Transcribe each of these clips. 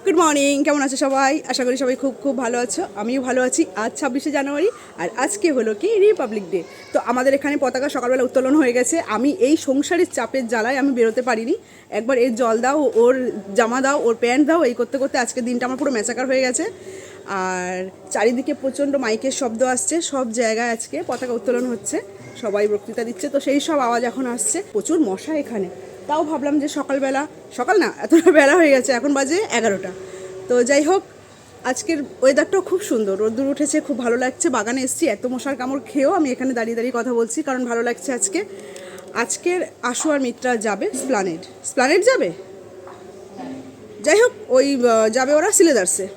Good morning, কেমন আছো সবাই? আশা করি সবাই খুব খুব ভালো আছো। আমিও ভালো আছি। আজ 26শে জানুয়ারি আর আজকে হলো কি রিপাবলিক ডে। তো আমাদের এখানে পতাকা সকালবেলা উত্তোলন হয়ে গেছে। আমি এই সংসারের চাপের জ্বালায় আমি বেরোতে পারিনি। একবার এর জল দাও, ওর জামা দাও, ওর প্যান্ট দাও, এই করতে করতে আজকের দিনটা আমার পুরো ম্যাচাকার হয়ে গেছে। আর চারিদিকে প্রচণ্ড মাইকের শব্দ আসছে, সব জায়গায় আজকে পতাকা উত্তোলন হচ্ছে, সবাই বক্তৃতা দিচ্ছে। তো সেই সব আওয়াজ এখন আসছে, প্রচুর মশা এখানে। তাও ভাবলাম যে সকালবেলা, সকাল না, এতটা বেলা হয়ে গেছে, এখন বাজে 11টা। তো যাই হোক, আজকের ওয়েদারটাও খুব সুন্দর, রোদ্দুর উঠেছে, খুব ভালো লাগছে। বাগানে এসেছি, এত মশার কামড় খেয়েও আমি এখানে দাঁড়িয়ে দাঁড়িয়ে কথা বলছি, কারণ ভালো লাগছে আজকে। আজকের আশু আর মিত্রা যাবে স্প্লানেড যাবে। যাই হোক, ওই যাবে ওরা সিলেদার্সে।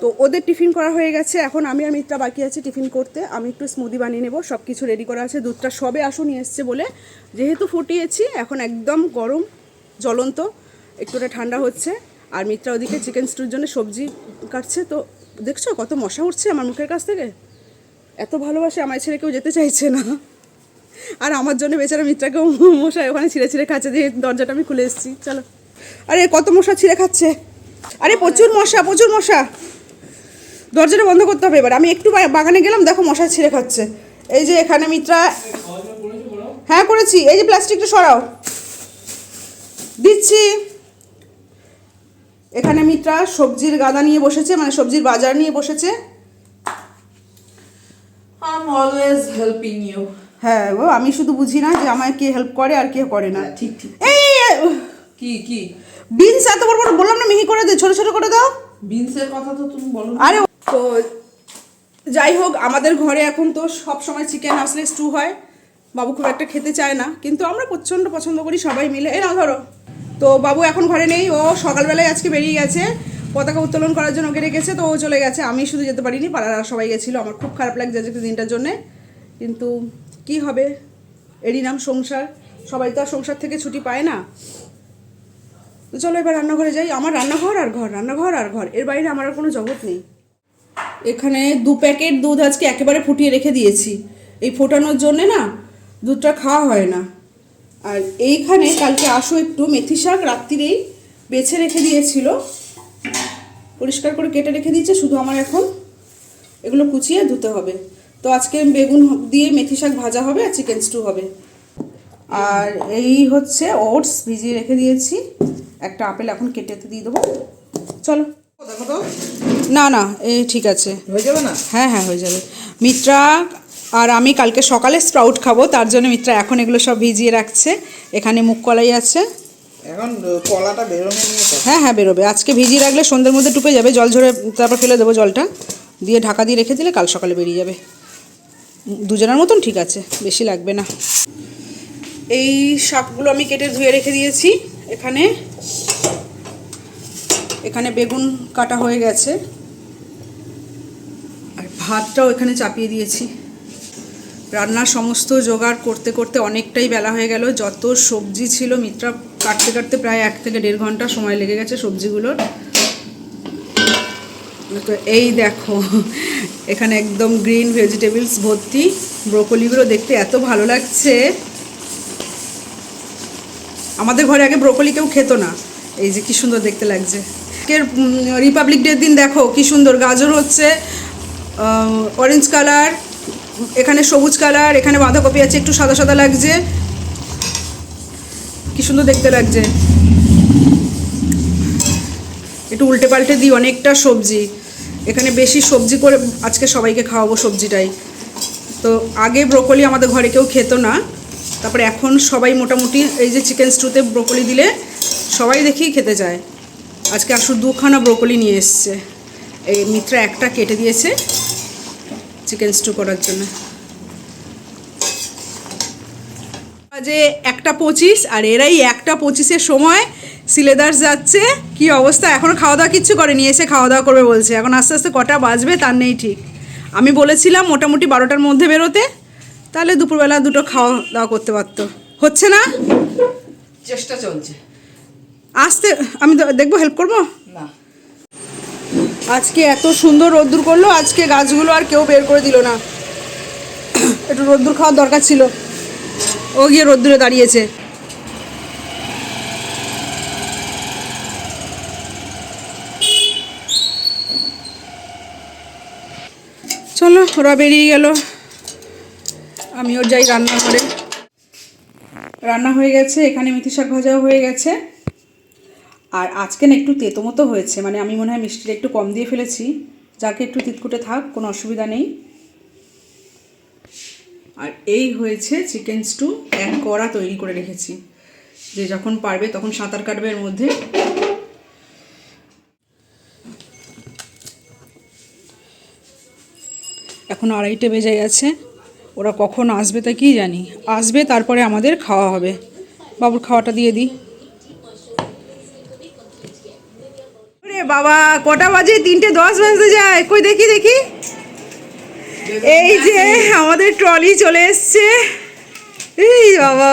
তো ওদের টিফিন করা হয়ে গেছে, এখন আমি আর মিত্রা বাকি আছে টিফিন করতে। আমি একটু স্মুদি বানিয়ে নেবো, সব কিছু রেডি করা আছে। দুধটা সবে আশু নিয়ে এসছে বলে, যেহেতু ফুটিয়েছি এখন একদম গরম জ্বলন্ত, একটুটা ঠান্ডা হচ্ছে। আর মিত্রা ওদিকে চিকেন স্টুর জন্য সবজি কাটছে। তো দেখছো কত মশা উঠছে আমার মুখের কাছ থেকে। এত ভালোবাসে আমার ছেড়ে কেউ যেতে চাইছে না। আর আমার জন্য বেচারা মিত্রাকেও মশাই ওখানে ছিঁড়ে ছিঁড়ে খাচ্ছে, দিয়ে দরজাটা আমি খুলে এসেছি। চলো। আরে কত মশা ছিঁড়ে খাচ্ছে, আরে প্রচুর মশা, প্রচুর মশা। দরজাটা বন্ধ করতে হবে এবার। আমি একটু বাগানে গেলাম, দেখো মশা ছিঁড়ে খাচ্ছে। এই যে এখানে মিত্রা, হ্যাঁ করেছি। এই যে প্লাস্টিকটা সরাও, দিচ্ছি। এখানে মিত্রা সবজির গাদা নিয়ে বসেছে, মানে সবজির বাজার নিয়ে বসেছে। I'm always helping you. হ্যাঁ গো, আমি শুধু বুঝি না যে আমায় কে হেল্প করে আর কে করে না। ঠিক ঠিক। এই কি বিনস এত বড় বড় বললাম না মিহি করে দে, ছোট ছোট করে দাও। বিনসের কথা তো তুমি বলো। আরে তো যাই হোক, আমাদের ঘরে এখন তো সব সময় চিকেন আসলে স্টু হয়। বাবু খুব একটা খেতে চায় না, কিন্তু আমরা প্রচণ্ড পছন্দ করি সবাই মিলে। এই নাও ধরো। তো বাবু এখন ঘরে নেই, ও সকালবেলায় আজকে বেরিয়ে গেছে পতাকা উত্তোলন করার জন্য, ওকে রেখেছে। তো ও চলে গেছে, আমি শুধু যেতে পারিনি, পাড়ার সবাই গেছিলো। আমার খুব খারাপ লাগছে আজকে দিনটার জন্যে, কিন্তু কি হবে, এরই নাম সংসার। সবাই তো আর সংসার থেকে ছুটি পায় না। তো চলো এবার রান্নাঘরে যাই। আমার রান্নাঘর আর ঘর, রান্নাঘর আর ঘর, এর বাইরে আমার আর কোনো জগৎ নেই। এখানে 2 প্যাকেট দুধ আজকে একেবারে ফুটিয়ে রেখে দিয়েছি। এই ফোটানোর জন্যে না দুধটা খাওয়া হয় না। আর এইখানে কালকে আশু একটু মেথি শাক রাত্রিরেই বেছে রেখে দিয়েছিল, পরিষ্কার করে কেটে রেখে দিয়েছে, শুধু আমার এখন এগুলো কুচিয়ে ধুতে হবে। তো আজকে বেগুন দিয়ে মেথি শাক ভাজা হবে আর চিকেন স্টু হবে। আর এই হচ্ছে ওটস ভিজিয়ে রেখে দিয়েছি, একটা আপেল এখন কেটে দিয়ে দেবো। চলো। দেখো তো, না না, এই ঠিক আছে, হয়ে যাবে না? হ্যাঁ হ্যাঁ হয়ে যাবে। মিত্রা আর আমি কালকে সকালে স্প্রাউট খাবো, তার জন্য মিত্রা এখন এগুলো সব ভিজিয়ে রাখছে। এখানে মুগ কলাই আছে, এখন কলাটা বেরোনো নিয়ে তো। হ্যাঁ হ্যাঁ বেরোবে। আজকে ভিজিয়ে রাখলে সন্ধ্যের মধ্যে টুপে যাবে, জল ঝরে তারপর ফেলে দেবো জলটা দিয়ে, ঢাকা দিয়ে রেখে দিলে কাল সকালে বেরিয়ে যাবে। দুজনের মতন ঠিক আছে, বেশি লাগবে না। এই শাকগুলো আমি কেটে ধুয়ে রেখে দিয়েছি। এখানে এখানে বেগুন কাটা হয়ে গেছে, আর ভাতটাও এখানে চাপিয়ে দিয়েছি। রান্নার সমস্ত জোগাড় করতে করতে অনেকটাই বেলা হয়ে গেল। যত সবজি ছিল মিত্রা কাটতে কাটতে প্রায় 1 থেকে 1.5 ঘন্টা সময় লেগে গেছে সবজিগুলোর। তো এই দেখো, এখানে একদম গ্রিন ভেজিটেবলস ভর্তি। ব্রোকলিগুলো দেখতে এত ভালো লাগছে। আমাদের ঘরে আগে ব্রোকলি কেউ খেত না, এই যে কি সুন্দর দেখতে লাগছে। রিপাবলিক ডের দিন দেখো কি সুন্দর গাজর হচ্ছে, অরেঞ্জ কালার, এখানে সবুজ কালার, এখানে বাঁধাকপি আছে একটু সাদা সাদা লাগছে, কি সুন্দর দেখতে লাগছে। একটু উল্টে পাল্টে দিই অনেকটা সবজি, এখানে বেশি সবজি করে আজকে সবাইকে খাওয়াবো সবজিটাই। তো আগে ব্রোকলি আমাদের ঘরে কেউ খেত না, তারপরে এখন সবাই মোটামুটি এই যে চিকেন স্টুতে ব্রোকলি দিলে সবাই দেখি খেতে চায়। আজকে আসু 2খানা ব্রোকলি নিয়ে এসছে, এই মিত্রা একটা কেটে দিয়েছে চিকেন স্টু করার জন্য। যে 1:25 আর এরাই 1:25-এর সময় সিলেদার্স যাচ্ছে। কি অবস্থা, এখনও খাওয়া দাওয়া কিচ্ছু করেনি, এসে খাওয়া দাওয়া করবে বলছে। এখন আস্তে আস্তে কটা বাজবে তার নেই ঠিক। আমি বলেছিলাম মোটামুটি 12টার মধ্যে বেরোতে, তাহলে দুপুরবেলা দুটো খাওয়া দাওয়া করতে পারতো। হচ্ছে না, চেষ্টা চলছে। আসতে আমি দেখবো, হেল্প করবো না। আজকে এত সুন্দর রোদ্দুর করলো, আজকে গাছগুলো আর কেউ বের করে দিল না। একটু রোদ্দুর খাওয়ার দরকার ছিল, ও গিয়ে রোদ্দুরে দাঁড়িয়েছে। চলো ওরা বেরিয়ে গেল, আমিও যাই রান্নাঘরে। রান্না হয়ে গেছে, এখানে মেথি শাক ভাজাও হয়ে গেছে। আর আজকে না একটু তেতো মতো হয়েছে, মানে আমি মনে হয় মিষ্টিটা একটু কম দিয়ে ফেলেছি, যাকে একটু তিতকুটে থাক, কোনো অসুবিধা নেই। আর এই হয়েছে চিকেন স্টু, এক কড়া তৈরি করে রেখেছি, যে যখন পারবে তখন সাঁতার কাটবে এর মধ্যে। এখন 2:30 বেজে গেছে, ওরা কখন আসবে তা কি জানি। আসবে তারপরে আমাদের খাওয়া হবে। বাবুর খাওয়াটা দিয়ে দিই। রে বাবা, কটা বাজে? 3:10 বাজতে যায়। কই দেখি দেখি, এই যে আমাদের ট্রলি চলে এসছে। এই বাবা,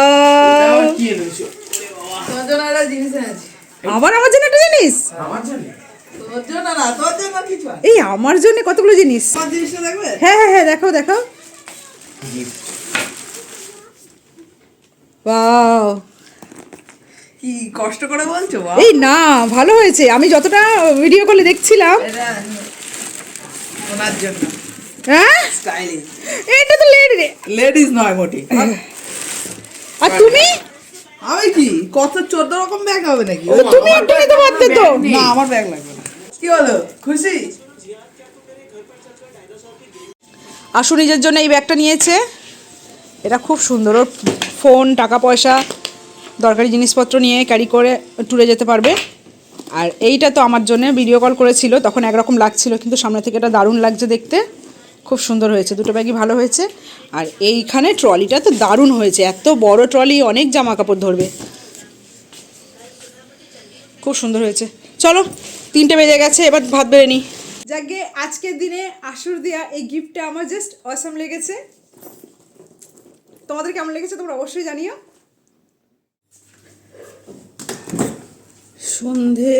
তোর জন্য একটা জিনিস এনেছি। আবার আমার জন্য একটা জিনিস? আমার জন্য? তোর জন্য না, তোর জন্য কিছু আছে। এই আমার জন্য কতগুলো জিনিস। আমার জিনিসটা দেখবে? হ্যাঁ হ্যাঁ হ্যাঁ, দেখাও দেখাও। ওয়াও, কি কষ্ট করে বলছো? এই না, ভালো হয়েছে। আমি যতটা ভিডিও কলে দেখছিলাম। এটা ওনার জন্য হ্যাঁ, স্টাইলিশ। এটা তো লেডিস নয় মোটি। আর তুমি? আমি কি কত 14 রকম ব্যাগ হবে নাকি? ও, তুমি একটু নিতে পারতে তো। না, আমার ব্যাগ লাগবে না। কি হলো, খুশি? আশু নিজের জন্য এই ব্যাগটা নিয়েছে, এটা খুব সুন্দর। ওর ফোন, টাকা পয়সা, দরকারি জিনিসপত্র নিয়ে ক্যারি করে ট্যুরে যেতে পারবে। আর এইটা তো আমার জন্য ভিডিও কল করেছিল, তখন একরকম লাগছিল, কিন্তু সামনে থেকে এটা দারুণ লাগছে দেখতে, খুব সুন্দর হয়েছে। দুটো ব্যাগই ভালো হয়েছে। আর এইখানে ট্রলিটা তো দারুণ হয়েছে, এত বড় ট্রলি, অনেক জামা কাপড় ধরবে, খুব সুন্দর হয়েছে। চলো, 3টে বেজে গেছে, এবার ভাত বেড়ে নিই। যাকে আজকের দিনে আশুর দেয়া এই গিফটটা আমার জাস্ট অসাম লেগেছে। তোমাদের কেমন লেগেছে তোমরা অবশ্যই জানিও। সন্ধে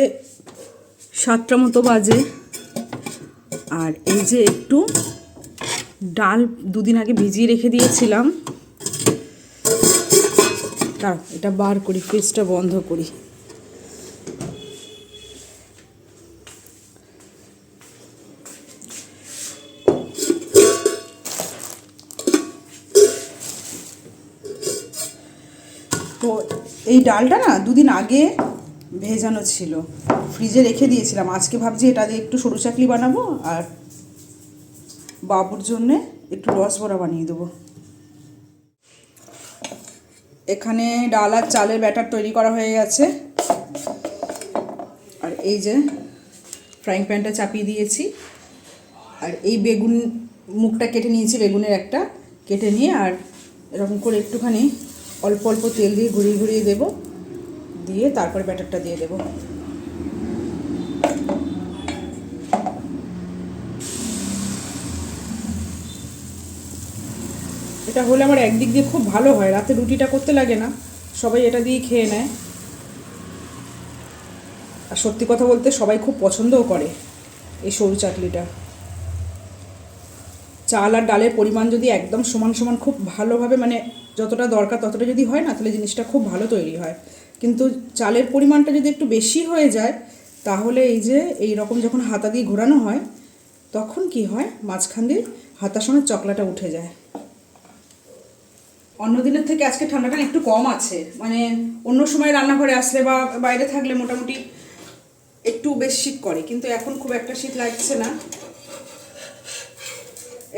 7টা মতো বাজে। আর এই যে একটু ডাল 2 দিন আগে ভিজিয়ে রেখে দিয়েছিলাম, এটা বার করি, ফ্রিজটা বন্ধ করি। তো এই ডালটা না 2 দিন আগে ভেজানো ছিল, ফ্রিজে রেখে দিয়েছিলাম। আজকে ভাবছি এটা দিয়ে একটু সরু চাকলি বানাবো, আর বাবুর জন্যে একটু রসবড়া বানিয়ে দেবো। এখানে ডাল আর চালের ব্যাটার তৈরি করা হয়ে গেছে। আর এই যে ফ্রাইং প্যানটা চাপিয়ে দিয়েছি। আর এই বেগুন মুখটা কেটে নিয়েছি, বেগুনের একটা কেটে নিয়ে, আর এরকম করে একটুখানি অল্প অল্প তেল দিয়ে ঘুরিয়ে ঘুরিয়ে দেবো, দিয়ে তারপরে ব্যাটারটা দিয়ে দেবো। এটা হলে আমার একদিক দিয়ে খুব ভালো হয়, রাতে রুটিটা করতে লাগে না, সবাই এটা দিয়ে খেয়ে নেয়। আর সত্যি কথা বলতে সবাই খুব পছন্দও করে এই সরু চাকলিটা। চাল আর ডালের পরিমাণ যদি একদম সমান সমান খুব ভালোভাবে, মানে যতটা দরকার ততটা যদি হয় না, তাহলে জিনিসটা খুব ভালো তৈরি হয়। কিন্তু চালের পরিমাণটা যদি একটু বেশি হয়ে যায়, তাহলে এই যে এই রকম যখন হাতা দিয়ে ঘোরানো হয়, তখন কি হয়, মাঝখান দিয়ে হাতার সঙ্গে চকলাটা উঠে যায়। অন্য দিনের থেকে আজকে ঠান্ডাটা একটু কম আছে, মানে অন্য সময় রান্নাঘরে আসলে বা বাইরে থাকলে মোটামুটি একটু বেশ শীত করে, কিন্তু এখন খুব একটা শীত লাগছে না।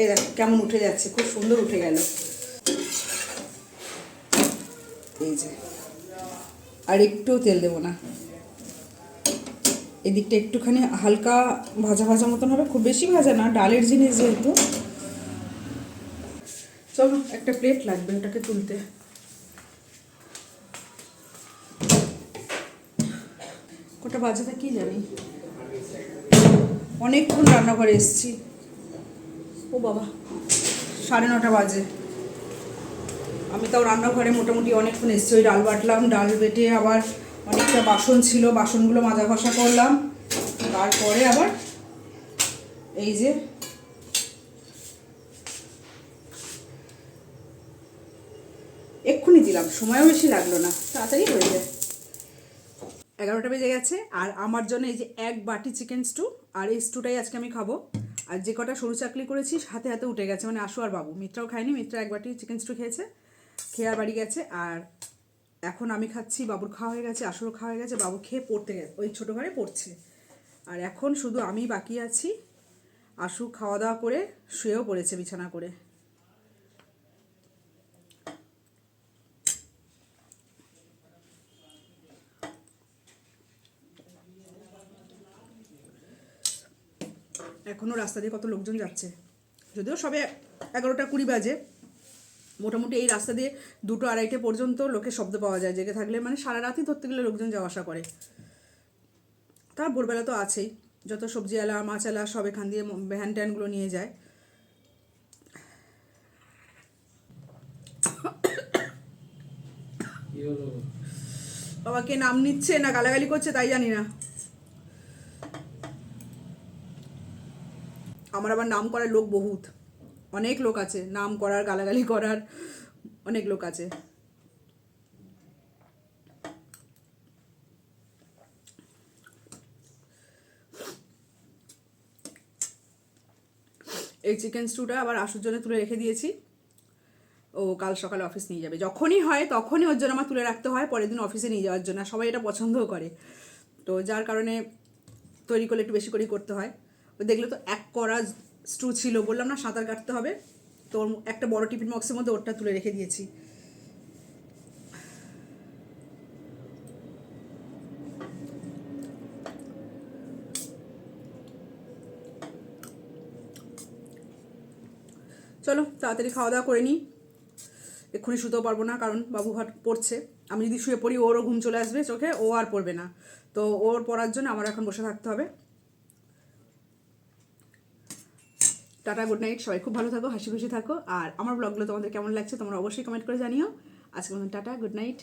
এই দেখো কেমন উঠে যাচ্ছে, খুব সুন্দর উঠে গেল। এই যে আর একটু তেল দেবো না, এদিকটা একটুখানি হালকা ভাজা ভাজা মতন হবে, খুব বেশি ভাজা না, ডালের জিনিস যেহেতু। চলো, একটা প্লেট লাগবে ওটাকে তুলতে। কটা বাজে তা কি জানি, অনেকক্ষণ রান্নাঘরে এসেছি। ও বাবা, 9:30 বাজে। আমি তাও রান্নাঘরে মোটামুটি অনেকক্ষণ এসেছি। ওই ডাল বাটলাম, ডাল বেটে আবার অনেকটা বাসন ছিল, বাসনগুলো মাজা ঘষা করলাম, তারপরে আবার এই যে এক্ষুনি দিলাম, সময়ও বেশি লাগলো না, তাড়াতাড়ি হয়ে যায়। 11টা বেজে গেছে। আর আমার জন্য এই যে 1 বাটি চিকেন স্টু, আর এই স্টুটাই আজকে আমি খাবো। আর যে কটা সরু চাকলি করেছি হাতে হাতে উঠে গেছে, মানে আশু আর বাবু। মিত্রাও খায়নি, মিত্রা এক বাটি চিকেন স্টু খেয়েছে, খেয়ে আর বাড়ি গেছে। আর এখন আমি খাচ্ছি, বাবুর খাওয়া হয়ে গেছে, আশুরও খাওয়া হয়ে গেছে, বাবু খেয়ে পড়তে গেছে, ওই ছোটো ঘরে পড়ছে। আর এখন শুধু আমি বাকি আছি। আশু খাওয়া দাওয়া করে শুয়েও পড়েছে বিছানা করে। এখনও রাস্তা দিয়ে কত লোকজন যাচ্ছে, যদিও সবে 11টা 20 বাজে। মোটামুটি এই রাস্তা দিয়ে 2টো 2:30 পর্যন্ত লোকের শব্দ পাওয়া যায় জেগে থাকলে, মানে সারা রাতই ধরতে গেলে লোকজন যাওয়া আসা করে। তার ভোরবেলা তো আছেই, যত সবজিওয়ালা মাছওয়ালা সব এখান দিয়ে ভ্যান ট্যানগুলো নিয়ে যায়। বাবাকে নাম নিচ্ছে না গালাগালি করছে তাই জানি না। আমার আবার নাম করার লোক বহুত, অনেক লোক আছে, নাম করার গালাগালি করার অনেক লোক আছে। এই চিকেন স্টুটা আবার আশুর জন্য তুলে রেখে দিয়েছি, ও কাল সকালে অফিস নিয়ে যাবে। যখনই হয় তখনই ওর জন্য আমার তুলে রাখতে হয় পরের দিন অফিসে নিয়ে যাওয়ার জন্য। সবাই এটা পছন্দও করে, তো যার কারণে তৈরি করলে একটু বেশি করেই করতে হয়। ও দেখলে তো এক কড়া স্টু ছিল, বললাম না সাঁতার কাটতে হবে, তো একটা বড় টিফিন বক্সের মধ্যে ওরটা তুলে রেখে দিয়েছি। চলো তাড়াতাড়ি খাওয়া দাওয়া করে নিই, এক্ষুনি শুতেও পারবো না কারণ বাবু ঘাট পড়ছে। আমি যদি শুয়ে পড়ি ওরও ঘুম চলে আসবে চোখে, ও আর পড়বে না, তো ওর পড়ার জন্য আমার এখন বসে থাকতে হবে। টাটা, গুড নাইট, সবাই খুব ভালো থাকো, হাসি খুশি থাকো। আর আমার ব্লগগুলো তোমাদের কেমন লাগছে তোমরা অবশ্যই কমেন্ট করে জানিও। আজকের মতন টাটা, গুড নাইট।